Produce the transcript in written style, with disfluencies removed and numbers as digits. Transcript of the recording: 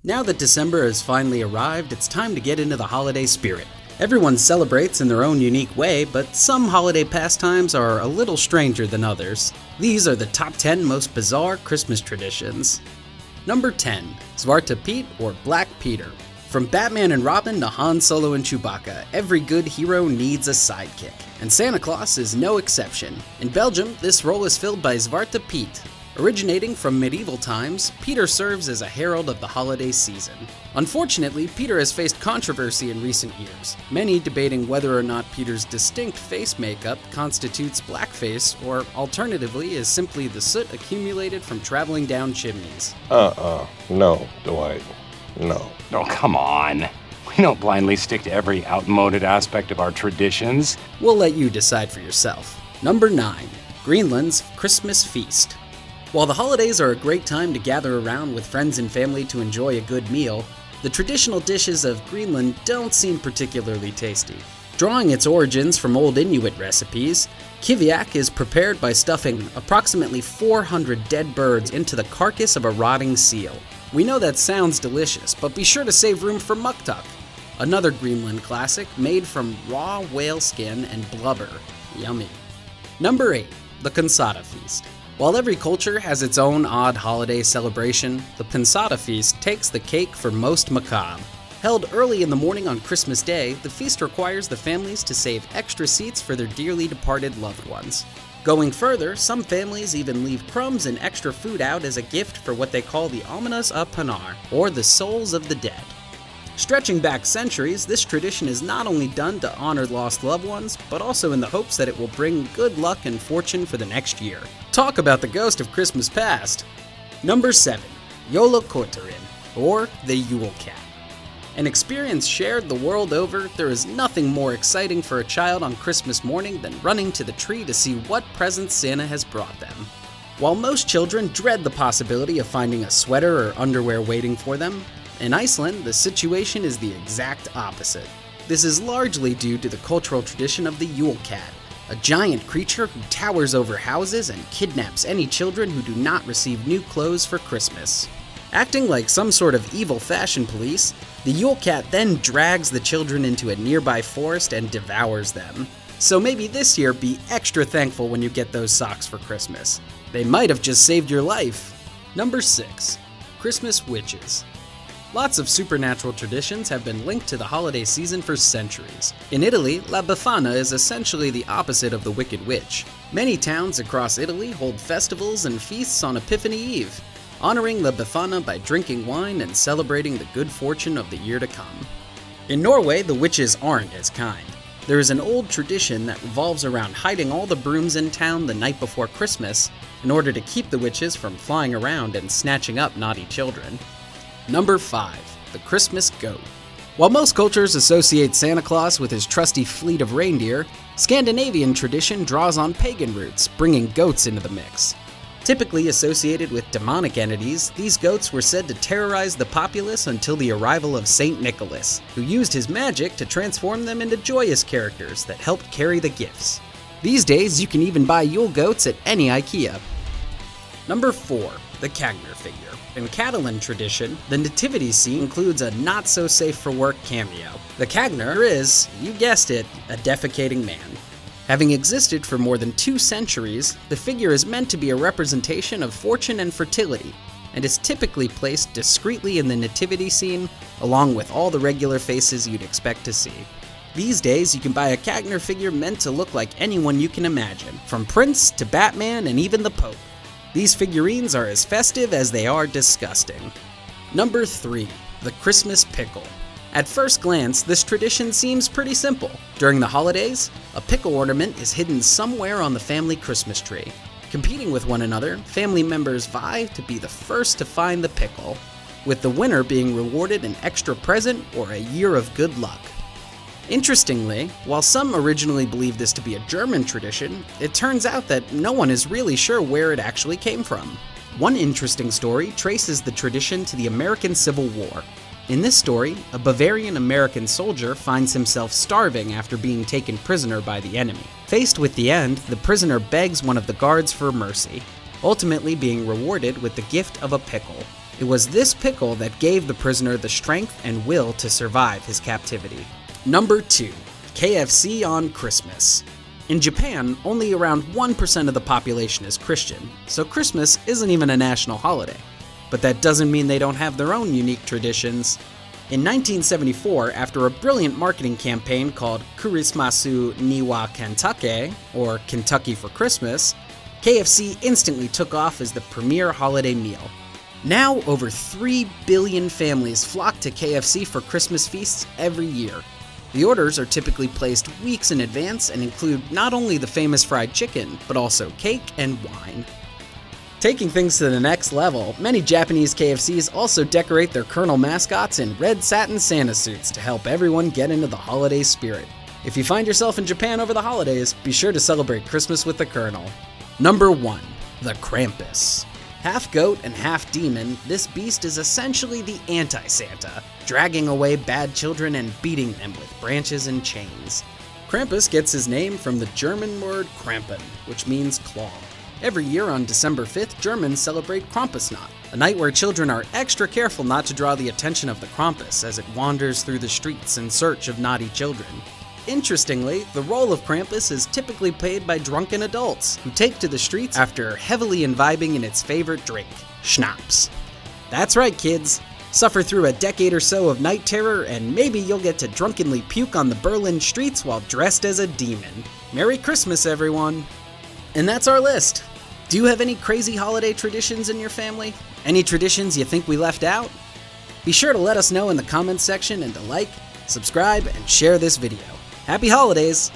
Now that December has finally arrived, it's time to get into the holiday spirit. Everyone celebrates in their own unique way, but some holiday pastimes are a little stranger than others. These are the top 10 most bizarre Christmas traditions. Number 10. Zwarte Piet, or Black Peter. From Batman and Robin to Han Solo and Chewbacca, every good hero needs a sidekick, and Santa Claus is no exception. In Belgium, this role is filled by Zwarte Piet. Originating from medieval times, Peter serves as a herald of the holiday season. Unfortunately, Peter has faced controversy in recent years, many debating whether or not Peter's distinct face makeup constitutes blackface, or alternatively is simply the soot accumulated from traveling down chimneys. No, Dwight. No. Oh, come on. We don't blindly stick to every outmoded aspect of our traditions. We'll let you decide for yourself. Number 9. Greenland's Christmas Feast. While the holidays are a great time to gather around with friends and family to enjoy a good meal, the traditional dishes of Greenland don't seem particularly tasty. Drawing its origins from old Inuit recipes, kiviak is prepared by stuffing approximately 400 dead birds into the carcass of a rotting seal. We know that sounds delicious, but be sure to save room for muktuk, another Greenland classic made from raw whale skin and blubber. Yummy. Number 8. The Consoda Feast. While every culture has its own odd holiday celebration, the Consoda Feast takes the cake for most macabre. Held early in the morning on Christmas Day, the feast requires the families to save extra seats for their dearly departed loved ones. Going further, some families even leave crumbs and extra food out as a gift for what they call the Almanas a Panar, or the souls of the dead. Stretching back centuries, this tradition is not only done to honor lost loved ones, but also in the hopes that it will bring good luck and fortune for the next year. Talk about the ghost of Christmas past! Number 7. Jolakotturinn, or the Yule Cat. An experience shared the world over, there is nothing more exciting for a child on Christmas morning than running to the tree to see what presents Santa has brought them. While most children dread the possibility of finding a sweater or underwear waiting for them, in Iceland, the situation is the exact opposite. This is largely due to the cultural tradition of the Yule Cat, a giant creature who towers over houses and kidnaps any children who do not receive new clothes for Christmas. Acting like some sort of evil fashion police, the Yule Cat then drags the children into a nearby forest and devours them. So maybe this year be extra thankful when you get those socks for Christmas. They might have just saved your life. Number 6. Christmas Witches. Lots of supernatural traditions have been linked to the holiday season for centuries. In Italy, La Befana is essentially the opposite of the Wicked Witch. Many towns across Italy hold festivals and feasts on Epiphany Eve, honoring La Befana by drinking wine and celebrating the good fortune of the year to come. In Norway, the witches aren't as kind. There is an old tradition that revolves around hiding all the brooms in town the night before Christmas in order to keep the witches from flying around and snatching up naughty children. Number 5. The Christmas Goat. While most cultures associate Santa Claus with his trusty fleet of reindeer, Scandinavian tradition draws on pagan roots, bringing goats into the mix. Typically associated with demonic entities, these goats were said to terrorize the populace until the arrival of Saint Nicholas, who used his magic to transform them into joyous characters that helped carry the gifts. These days, you can even buy Yule goats at any IKEA. Number 4. The Caganer Figure. In Catalan tradition, the nativity scene includes a not-so-safe-for-work cameo. The Caganer is, you guessed it, a defecating man. Having existed for more than 2 centuries, the figure is meant to be a representation of fortune and fertility, and is typically placed discreetly in the nativity scene, along with all the regular faces you'd expect to see. These days, you can buy a Caganer figure meant to look like anyone you can imagine, from Prince to Batman and even the Pope. These figurines are as festive as they are disgusting. Number 3. The Christmas Pickle. At first glance, this tradition seems pretty simple. During the holidays, a pickle ornament is hidden somewhere on the family Christmas tree. Competing with one another, family members vie to be the first to find the pickle, with the winner being rewarded an extra present or a year of good luck. Interestingly, while some originally believed this to be a German tradition, it turns out that no one is really sure where it actually came from. One interesting story traces the tradition to the American Civil War. In this story, a Bavarian American soldier finds himself starving after being taken prisoner by the enemy. Faced with the end, the prisoner begs one of the guards for mercy, ultimately being rewarded with the gift of a pickle. It was this pickle that gave the prisoner the strength and will to survive his captivity. Number 2. KFC on Christmas. In Japan, only around 1% of the population is Christian, so Christmas isn't even a national holiday. But that doesn't mean they don't have their own unique traditions. In 1974, after a brilliant marketing campaign called Kurismasu Niwa Kentucky, or Kentucky for Christmas, KFC instantly took off as the premier holiday meal. Now, over 3 billion families flock to KFC for Christmas feasts every year. The orders are typically placed weeks in advance and include not only the famous fried chicken, but also cake and wine. Taking things to the next level, many Japanese KFCs also decorate their Colonel mascots in red satin Santa suits to help everyone get into the holiday spirit. If you find yourself in Japan over the holidays, be sure to celebrate Christmas with the Colonel. Number 1. The Krampus. Half goat and half demon, this beast is essentially the anti-Santa, dragging away bad children and beating them with branches and chains. Krampus gets his name from the German word Krampen, which means claw. Every year on December 5th, Germans celebrate Krampusnacht, a night where children are extra careful not to draw the attention of the Krampus as it wanders through the streets in search of naughty children. Interestingly, the role of Krampus is typically played by drunken adults who take to the streets after heavily imbibing in its favorite drink, schnapps. That's right, kids. Suffer through a decade or so of night terror, and maybe you'll get to drunkenly puke on the Berlin streets while dressed as a demon. Merry Christmas, everyone! And that's our list. Do you have any crazy holiday traditions in your family? Any traditions you think we left out? Be sure to let us know in the comments section and to like, subscribe, and share this video. Happy holidays!